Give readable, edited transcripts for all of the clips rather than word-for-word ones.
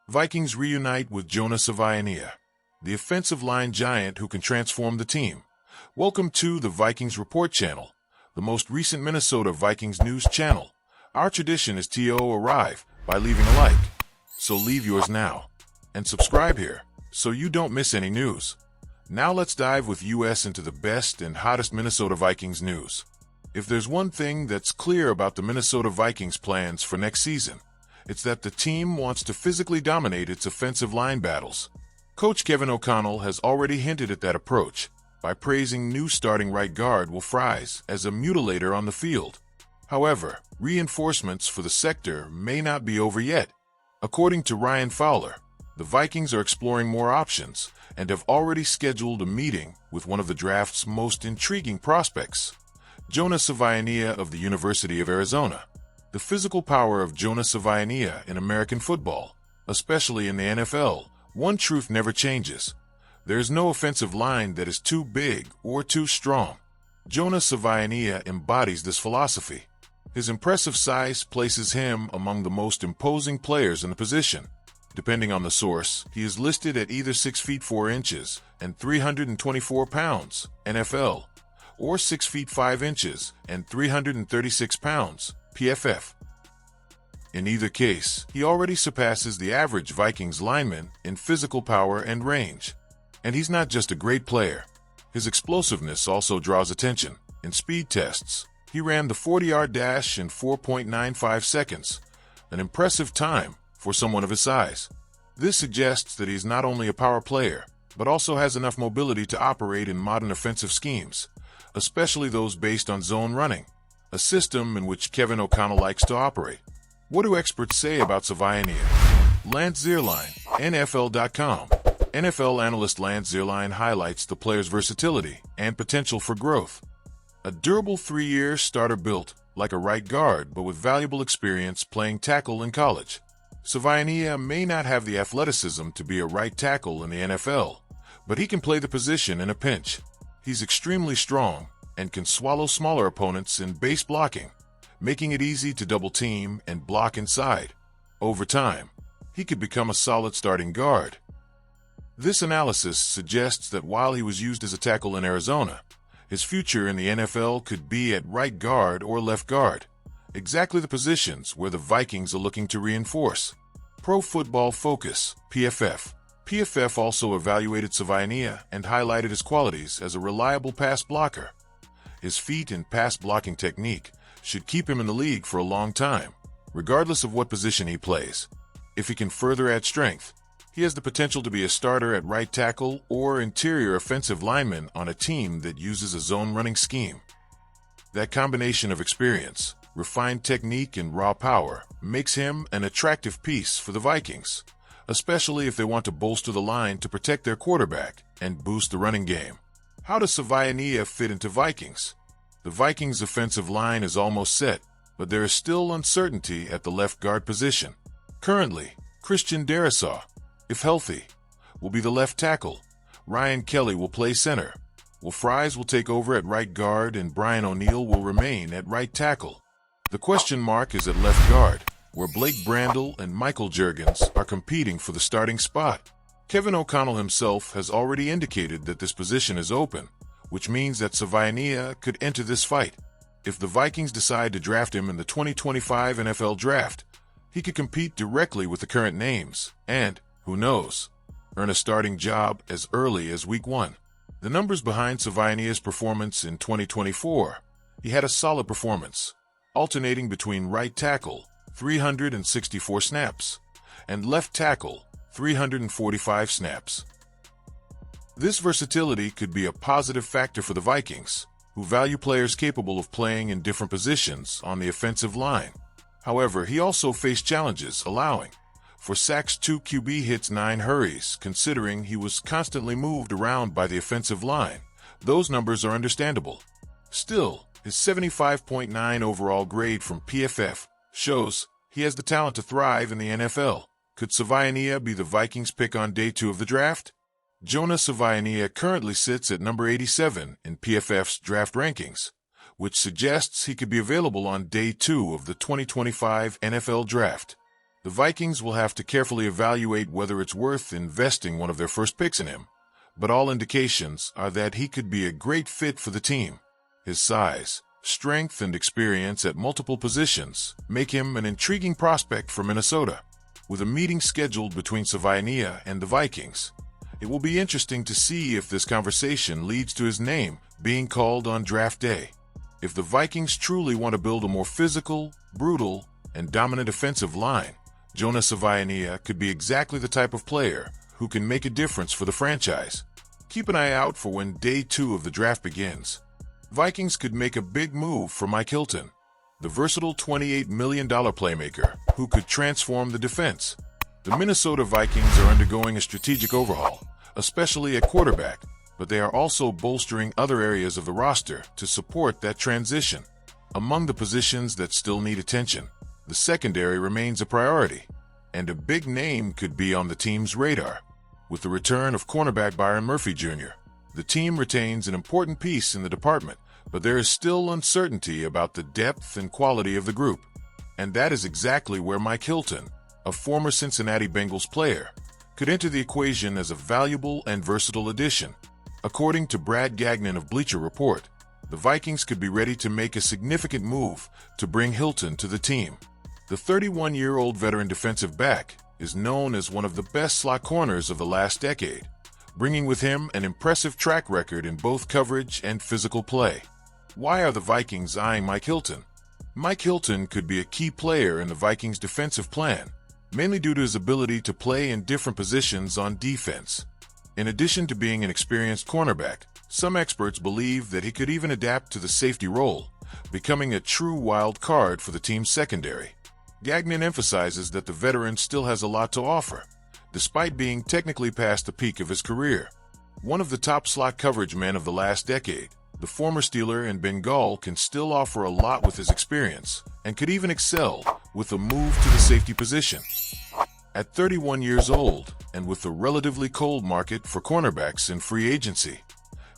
Vikings reunite with Jonas Sionia, the offensive line giant who can transform the team. Welcome to the Vikings Report channel, the most recent Minnesota Vikings news channel. Our tradition is to arrive by leaving a like, so leave yours now. And subscribe here, so you don't miss any news. Now let's dive with us into the best and hottest Minnesota Vikings news. If there's one thing that's clear about the Minnesota Vikings plans for next season, it's that the team wants to physically dominate its offensive line battles. Coach Kevin O'Connell has already hinted at that approach by praising new starting right guard Will Fries as a mutilator on the field. However, reinforcements for the sector may not be over yet. According to Ryan Fowler, the Vikings are exploring more options and have already scheduled a meeting with one of the draft's most intriguing prospects, Jonas Sionia of the University of Arizona. The physical power of Jonas Sionia in American football, especially in the NFL, one truth never changes. There's no offensive line that is too big or too strong. Jonas Sionia embodies this philosophy. His impressive size places him among the most imposing players in the position. Depending on the source, he is listed at either 6 feet 4 inches and 324 pounds, NFL, or 6 feet 5 inches and 336 pounds, PFF. In either case, he already surpasses the average Vikings lineman in physical power and range. And he's not just a great player. His explosiveness also draws attention. In speed tests, he ran the 40-yard dash in 4.95 seconds, an impressive time for someone of his size. This suggests that he's not only a power player, but also has enough mobility to operate in modern offensive schemes, especially those based on zone running, a system in which Kevin O'Connell likes to operate. What do experts say about Sionia? Lance Zierlein, NFL.com. NFL analyst Lance Zierlein highlights the player's versatility and potential for growth. A durable 3-year starter built like a right guard but with valuable experience playing tackle in college. Sionia may not have the athleticism to be a right tackle in the NFL, but he can play the position in a pinch. He's extremely strong and can swallow smaller opponents in base blocking, making it easy to double team and block inside. Over time, he could become a solid starting guard. This analysis suggests that while he was used as a tackle in Arizona, his future in the NFL could be at right guard or left guard, exactly the positions where the Vikings are looking to reinforce. Pro Football Focus, PFF. PFF also evaluated Sionia and highlighted his qualities as a reliable pass blocker. His feet and pass blocking technique should keep him in the league for a long time, regardless of what position he plays. If he can further add strength, he has the potential to be a starter at right tackle or interior offensive lineman on a team that uses a zone running scheme. That combination of experience, refined technique, and raw power makes him an attractive piece for the Vikings, especially if they want to bolster the line to protect their quarterback and boost the running game. How does Sionia fit into Vikings? The Vikings' offensive line is almost set, but there is still uncertainty at the left guard position. Currently, Christian Darrisaw, if healthy, will be the left tackle. Ryan Kelly will play center. Will Fries will take over at right guard, and Brian O'Neill will remain at right tackle. The question mark is at left guard, where Blake Brandel and Michael Juergens are competing for the starting spot. Kevin O'Connell himself has already indicated that this position is open, which means that Sionia could enter this fight. If the Vikings decide to draft him in the 2025 NFL Draft, he could compete directly with the current names and, who knows, earn a starting job as early as Week 1. The numbers behind Sionia's performance in 2024: he had a solid performance, alternating between right tackle, 364 snaps, and left tackle, 345 snaps. This versatility could be a positive factor for the Vikings, who value players capable of playing in different positions on the offensive line. However, he also faced challenges, allowing for sacks, 2 QB hits, 9 hurries, considering he was constantly moved around by the offensive line. Those numbers are understandable. Still, his 75.9 overall grade from PFF shows he has the talent to thrive in the NFL. Could Sionia be the Vikings' pick on day 2 of the draft? Jonas Sionia currently sits at number 87 in PFF's draft rankings, which suggests he could be available on day 2 of the 2025 NFL Draft. The Vikings will have to carefully evaluate whether it's worth investing one of their first picks in him, but all indications are that he could be a great fit for the team. His size, strength, and experience at multiple positions make him an intriguing prospect for Minnesota. With a meeting scheduled between Sionia and the Vikings, it will be interesting to see if this conversation leads to his name being called on draft day. If the Vikings truly want to build a more physical, brutal, and dominant offensive line, Jonas Sionia could be exactly the type of player who can make a difference for the franchise. Keep an eye out for when day 2 of the draft begins. Vikings could make a big move for Mike Hilton, the versatile $28 million playmaker who could transform the defense. The Minnesota Vikings are undergoing a strategic overhaul, especially at quarterback, but they are also bolstering other areas of the roster to support that transition. Among the positions that still need attention, the secondary remains a priority, and a big name could be on the team's radar. With the return of cornerback Byron Murphy Jr., the team retains an important piece in the department, but there is still uncertainty about the depth and quality of the group. And that is exactly where Mike Hilton, a former Cincinnati Bengals player, could enter the equation as a valuable and versatile addition. According to Brad Gagnon of Bleacher Report, the Vikings could be ready to make a significant move to bring Hilton to the team. The 31-year-old veteran defensive back is known as one of the best slot corners of the last decade, bringing with him an impressive track record in both coverage and physical play. Why are the Vikings eyeing Mike Hilton? Mike Hilton could be a key player in the Vikings' defensive plan, mainly due to his ability to play in different positions on defense. In addition to being an experienced cornerback, some experts believe that he could even adapt to the safety role, becoming a true wild card for the team's secondary. Gagnon emphasizes that the veteran still has a lot to offer, despite being technically past the peak of his career. One of the top slot coverage men of the last decade, the former Steeler and Bengal can still offer a lot with his experience and could even excel with a move to the safety position. At 31 years old, and with the relatively cold market for cornerbacks in free agency,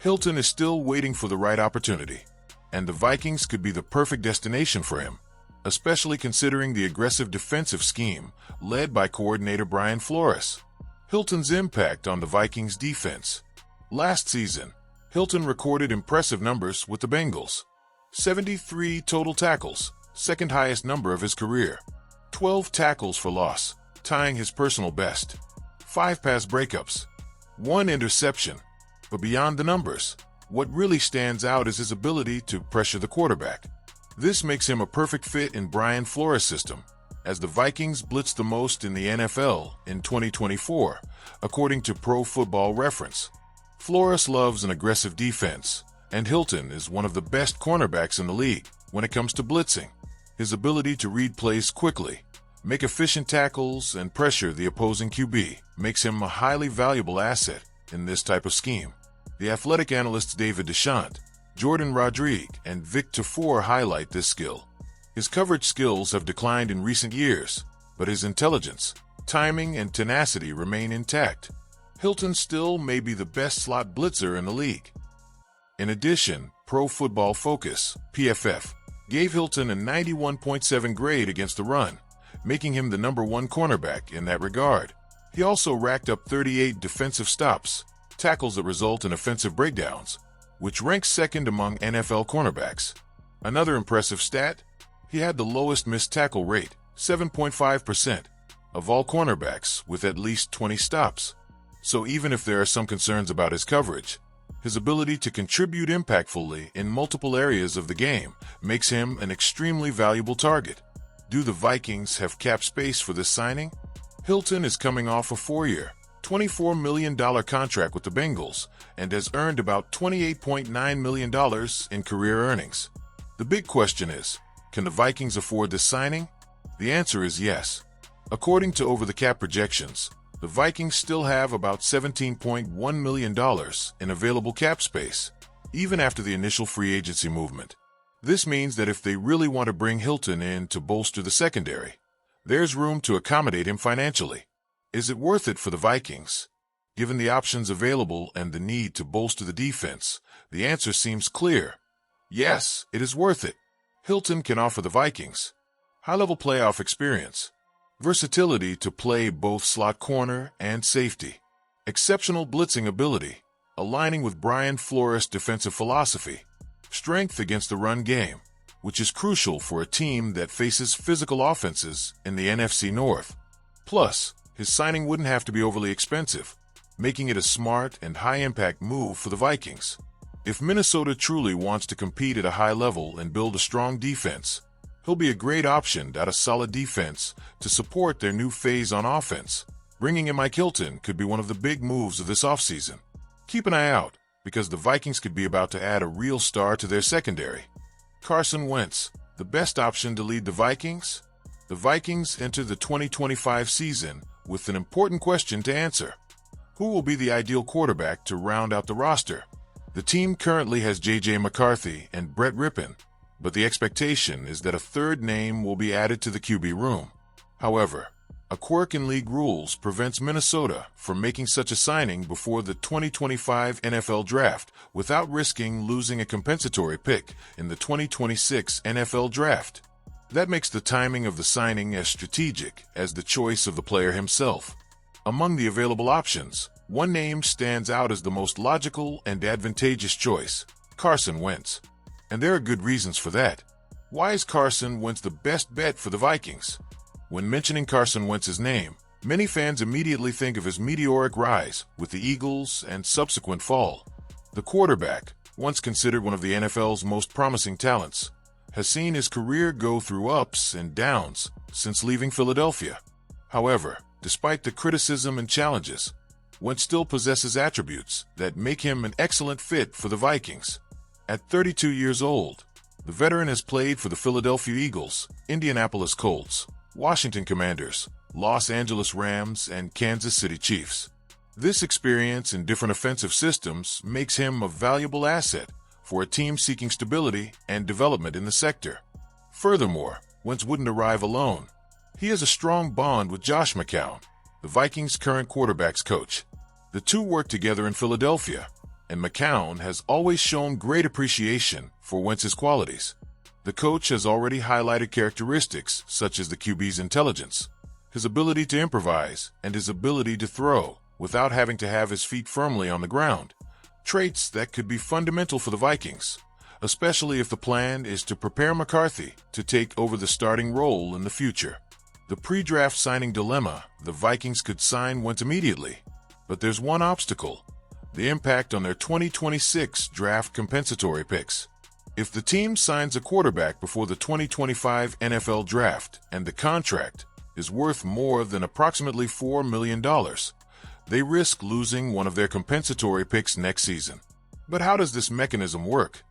Hilton is still waiting for the right opportunity, and the Vikings could be the perfect destination for him, especially considering the aggressive defensive scheme led by coordinator Brian Flores. Hilton's impact on the Vikings' defense. Last season, Hilton recorded impressive numbers with the Bengals. 73 total tackles, second highest number of his career. 12 tackles for loss, tying his personal best. 5 pass breakups. 1 interception. But beyond the numbers, what really stands out is his ability to pressure the quarterback. This makes him a perfect fit in Brian Flores' system, as the Vikings blitz the most in the NFL in 2024, according to Pro Football Reference. Flores loves an aggressive defense, and Hilton is one of the best cornerbacks in the league when it comes to blitzing. His ability to read plays quickly, make efficient tackles, and pressure the opposing QB makes him a highly valuable asset in this type of scheme. The athletic analysts David Deschamps, Jordan Rodrigue, and Vic Tafur highlight this skill. His coverage skills have declined in recent years, but his intelligence, timing, and tenacity remain intact. Hilton still may be the best slot blitzer in the league. In addition, Pro Football Focus, PFF, gave Hilton a 91.7 grade against the run, making him the #1 cornerback in that regard. He also racked up 38 defensive stops, tackles that result in offensive breakdowns, which ranks second among NFL cornerbacks. Another impressive stat, he had the lowest missed tackle rate, 7.5%, of all cornerbacks with at least 20 stops. So even if there are some concerns about his coverage, his ability to contribute impactfully in multiple areas of the game makes him an extremely valuable target. Do the Vikings have cap space for this signing? Hilton is coming off a 4-year, $24 million contract with the Bengals and has earned about $28.9 million in career earnings. The big question is, can the Vikings afford this signing? The answer is yes. According to over-the-cap projections, the Vikings still have about $17.1 million in available cap space, even after the initial free agency movement. This means that if they really want to bring Hilton in to bolster the secondary, there's room to accommodate him financially. Is it worth it for the Vikings? Given the options available and the need to bolster the defense, the answer seems clear. Yes, it is worth it. Hilton can offer the Vikings high-level playoff experience, versatility to play both slot corner and safety, exceptional blitzing ability, aligning with Brian Flores' defensive philosophy, strength against the run game, which is crucial for a team that faces physical offenses in the NFC North. Plus, his signing wouldn't have to be overly expensive, making it a smart and high-impact move for the Vikings. If Minnesota truly wants to compete at a high level and build a strong defense, he'll be a great option out of solid defense to support their new phase on offense. Bringing in Mike Hilton could be one of the big moves of this offseason. Keep an eye out, because the Vikings could be about to add a real star to their secondary. Carson Wentz, the best option to lead the Vikings? The Vikings enter the 2025 season with an important question to answer. Who will be the ideal quarterback to round out the roster? The team currently has J.J. McCarthy and Brett Rippon, but the expectation is that a third name will be added to the QB room. However, a quirk in league rules prevents Minnesota from making such a signing before the 2025 NFL Draft without risking losing a compensatory pick in the 2026 NFL Draft. That makes the timing of the signing as strategic as the choice of the player himself. Among the available options, one name stands out as the most logical and advantageous choice: Carson Wentz. And there are good reasons for that. Why is Carson Wentz the best bet for the Vikings? When mentioning Carson Wentz's name, many fans immediately think of his meteoric rise with the Eagles and subsequent fall. The quarterback, once considered one of the NFL's most promising talents, has seen his career go through ups and downs since leaving Philadelphia. However, despite the criticism and challenges, Wentz still possesses attributes that make him an excellent fit for the Vikings. At 32 years old, the veteran has played for the Philadelphia Eagles, Indianapolis Colts, Washington Commanders, Los Angeles Rams, and Kansas City Chiefs. This experience in different offensive systems makes him a valuable asset for a team seeking stability and development in the sector. Furthermore, Wentz wouldn't arrive alone. He has a strong bond with Josh McCown, the Vikings' current quarterback's coach. The two worked together in Philadelphia, and McCown has always shown great appreciation for Wentz's qualities. The coach has already highlighted characteristics such as the QB's intelligence, his ability to improvise, and his ability to throw without having to have his feet firmly on the ground, traits that could be fundamental for the Vikings, especially if the plan is to prepare McCarthy to take over the starting role in the future. The pre-draft signing dilemma: the Vikings could sign Wentz immediately, but there's one obstacle: the impact on their 2026 draft compensatory picks. If the team signs a quarterback before the 2025 NFL Draft and the contract is worth more than approximately $4 million, they risk losing one of their compensatory picks next season. But how does this mechanism work?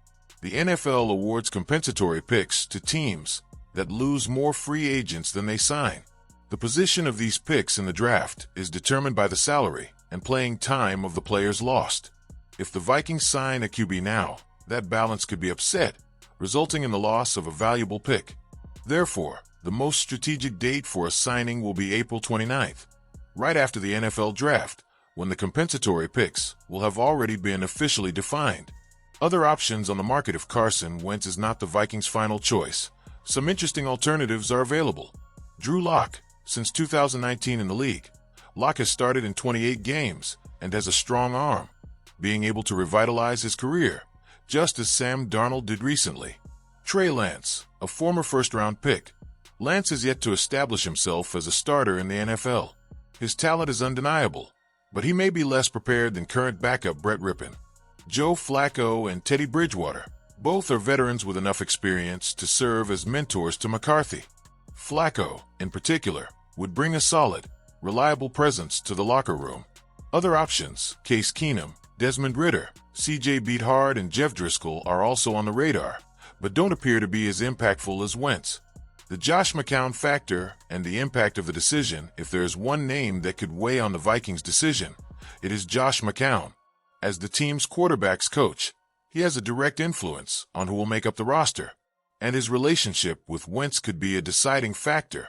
The NFL awards compensatory picks to teams that lose more free agents than they sign. The position of these picks in the draft is determined by the salary and playing time of the players lost. If the Vikings sign a QB now, that balance could be upset, resulting in the loss of a valuable pick. Therefore, the most strategic date for a signing will be April 29th, right after the NFL Draft, when the compensatory picks will have already been officially defined. Other options on the market if Carson Wentz is not the Vikings' final choice. Some interesting alternatives are available. Drew Lock. Since 2019 in the league, Lock has started in 28 games and has a strong arm, being able to revitalize his career, just as Sam Darnold did recently. Trey Lance, a former first-round pick. Lance has yet to establish himself as a starter in the NFL. His talent is undeniable, but he may be less prepared than current backup Brett Rippon. Joe Flacco and Teddy Bridgewater. Both are veterans with enough experience to serve as mentors to McCarthy. Flacco, in particular, would bring a solid, reliable presence to the locker room. Other options: Case Keenum, Desmond Ridder, C.J. Beathard, and Jeff Driscoll are also on the radar, but don't appear to be as impactful as Wentz. The Josh McCown factor and the impact of the decision: if there is one name that could weigh on the Vikings' decision, it is Josh McCown. As the team's quarterback's coach, he has a direct influence on who will make up the roster, and his relationship with Wentz could be a deciding factor.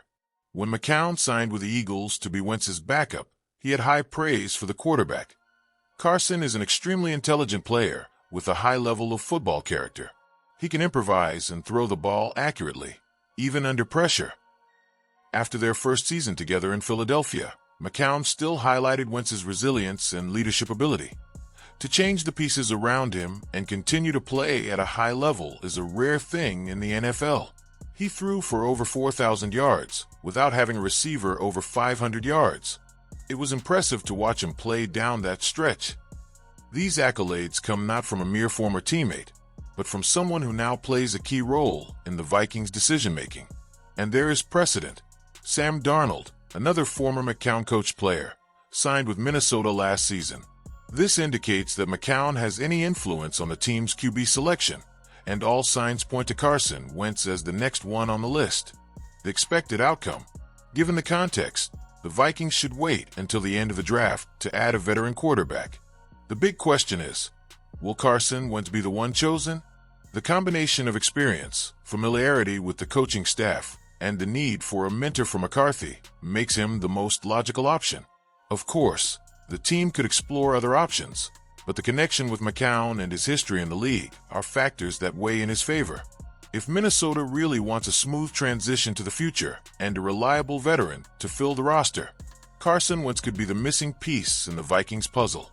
When McCown signed with the Eagles to be Wentz's backup, he had high praise for the quarterback. Carson is an extremely intelligent player with a high level of football character. He can improvise and throw the ball accurately, even under pressure. After their first season together in Philadelphia, McCown still highlighted Wentz's resilience and leadership ability. To change the pieces around him and continue to play at a high level is a rare thing in the NFL. He threw for over 4,000 yards without having a receiver over 500 yards. It was impressive to watch him play down that stretch. These accolades come not from a mere former teammate, but from someone who now plays a key role in the Vikings' decision-making. And there is precedent. Sam Darnold, another former McCown-coached player, signed with Minnesota last season. This indicates that McCown has any influence on the team's QB selection, and all signs point to Carson Wentz as the next one on the list. The expected outcome. Given the context, the Vikings should wait until the end of the draft to add a veteran quarterback. The big question is, will Carson Wentz be the one chosen? The combination of experience, familiarity with the coaching staff, and the need for a mentor for McCarthy makes him the most logical option. Of course, the team could explore other options, but the connection with McCown and his history in the league are factors that weigh in his favor. If Minnesota really wants a smooth transition to the future and a reliable veteran to fill the roster, Carson Wentz could be the missing piece in the Vikings puzzle.